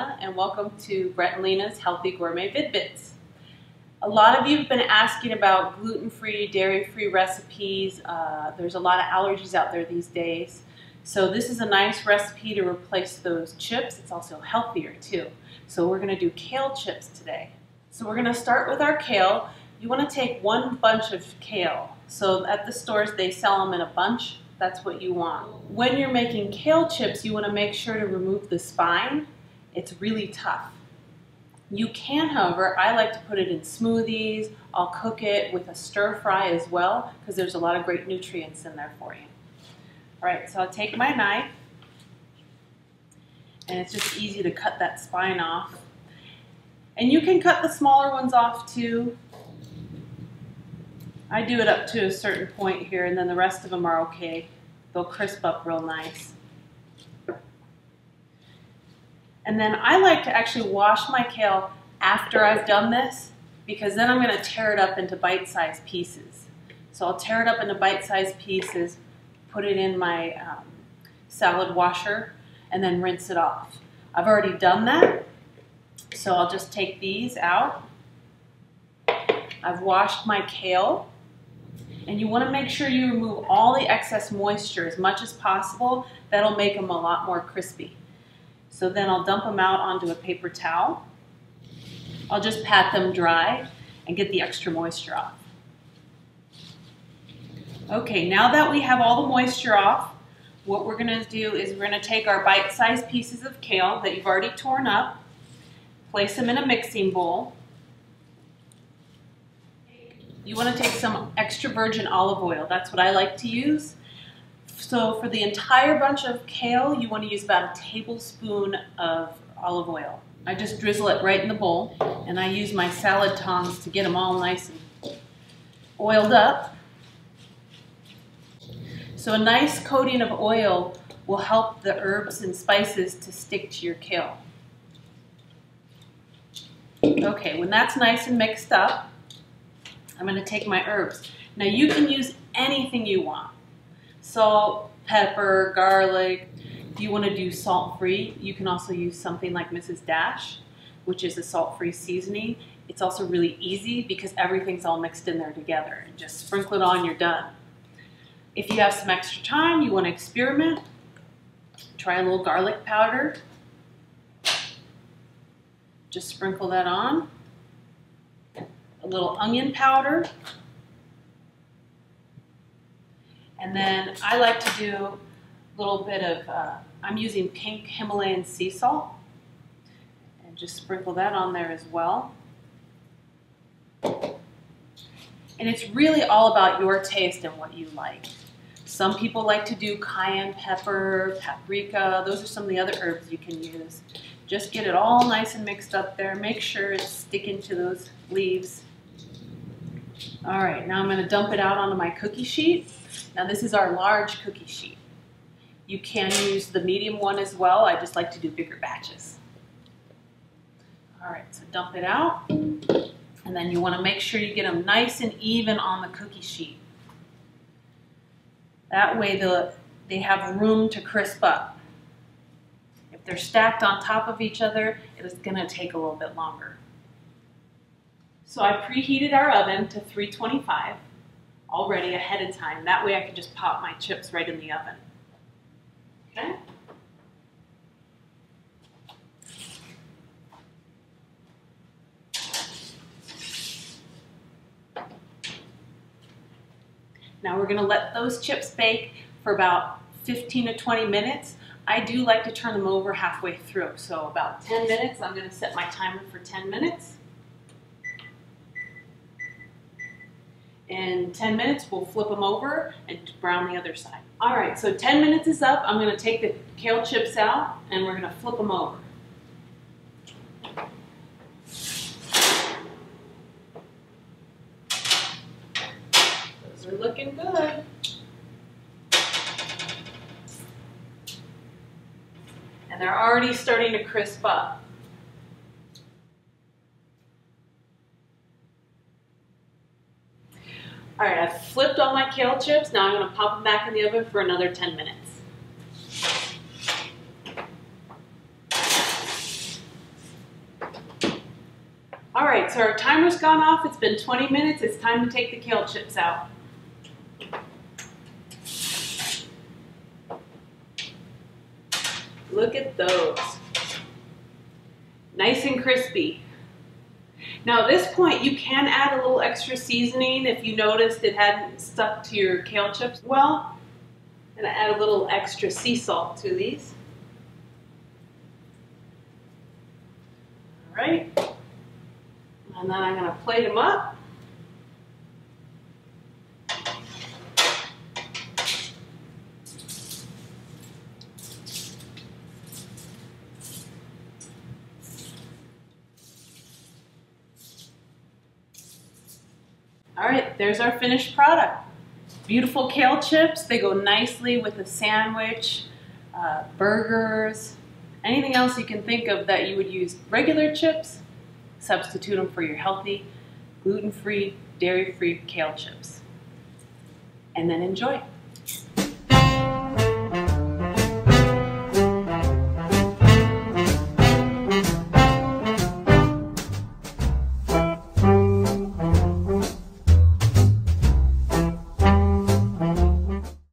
Lena, and welcome to Brett and Lena's Healthy Gourmet Vidbits. A lot of you have been asking about gluten-free, dairy-free recipes. There's a lot of allergies out there these days. So this is a nice recipe to replace those chips. It's also healthier too. So we're going to do kale chips today. So we're going to start with our kale. You want to take one bunch of kale. So at the stores they sell them in a bunch. That's what you want. When you're making kale chips, you want to make sure to remove the spine. It's really tough. You can, however, I like to put it in smoothies. I'll cook it with a stir fry as well because there's a lot of great nutrients in there for you. All right, so I'll take my knife, and it's just easy to cut that spine off. And you can cut the smaller ones off too. I do it up to a certain point here, and then the rest of them are okay. They'll crisp up real nice. And then I like to actually wash my kale after I've done this, because then I'm going to tear it up into bite-sized pieces. So I'll tear it up into bite-sized pieces, put it in my salad washer, and then rinse it off. I've already done that, so I'll just take these out. I've washed my kale. And you want to make sure you remove all the excess moisture as much as possible. That'll make them a lot more crispy. So then I'll dump them out onto a paper towel. I'll just pat them dry and get the extra moisture off. Okay, now that we have all the moisture off, what we're going to do is we're going to take our bite-sized pieces of kale that you've already torn up, place them in a mixing bowl. You want to take some extra virgin olive oil. That's what I like to use. So for the entire bunch of kale, you want to use about a tablespoon of olive oil. I just drizzle it right in the bowl, and I use my salad tongs to get them all nice and oiled up. So a nice coating of oil will help the herbs and spices to stick to your kale. Okay, when that's nice and mixed up, I'm going to take my herbs. Now you can use anything you want. Salt, pepper, garlic. If you want to do salt-free, you can also use something like Mrs. Dash, which is a salt-free seasoning. It's also really easy because everything's all mixed in there together. And just sprinkle it on, you're done. If you have some extra time, you want to experiment, try a little garlic powder. Just sprinkle that on. A little onion powder, and then I like to do a little bit of, I'm using pink Himalayan sea salt, and just sprinkle that on there as well. And it's really all about your taste and what you like. Some people like to do cayenne pepper, paprika. Those are some of the other herbs you can use. Just get it all nice and mixed up there. Make sure it's sticking to those leaves. All right, now I'm going to dump it out onto my cookie sheet. Now this is our large cookie sheet. You can use the medium one as well. I just like to do bigger batches. All right, so dump it out. And then you want to make sure you get them nice and even on the cookie sheet. That way they have room to crisp up. If they're stacked on top of each other, it's going to take a little bit longer. So I preheated our oven to 325 already ahead of time. That way I can just pop my chips right in the oven. Okay? Now we're going to let those chips bake for about 15 to 20 minutes. I do like to turn them over halfway through. So about 10 minutes, I'm going to set my timer for 10 minutes. In 10 minutes, we'll flip them over and brown the other side. All right, so 10 minutes is up. I'm going to take the kale chips out, and we're going to flip them over. Those are looking good. And they're already starting to crisp up. All right, I've flipped all my kale chips. Now I'm going to pop them back in the oven for another 10 minutes. so our timer's gone off. It's been 20 minutes. It's time to take the kale chips out. Look at those. Nice and crispy. Now at this point, you can add a little extra seasoning if you noticed it hadn't stuck to your kale chips well. I'm gonna add a little extra sea salt to these. All right. And then I'm gonna plate them up. All right, there's our finished product. Beautiful kale chips. They go nicely with a sandwich, burgers, anything else you can think of that you would use regular chips. Substitute them for your healthy, gluten-free, dairy-free kale chips. And then enjoy.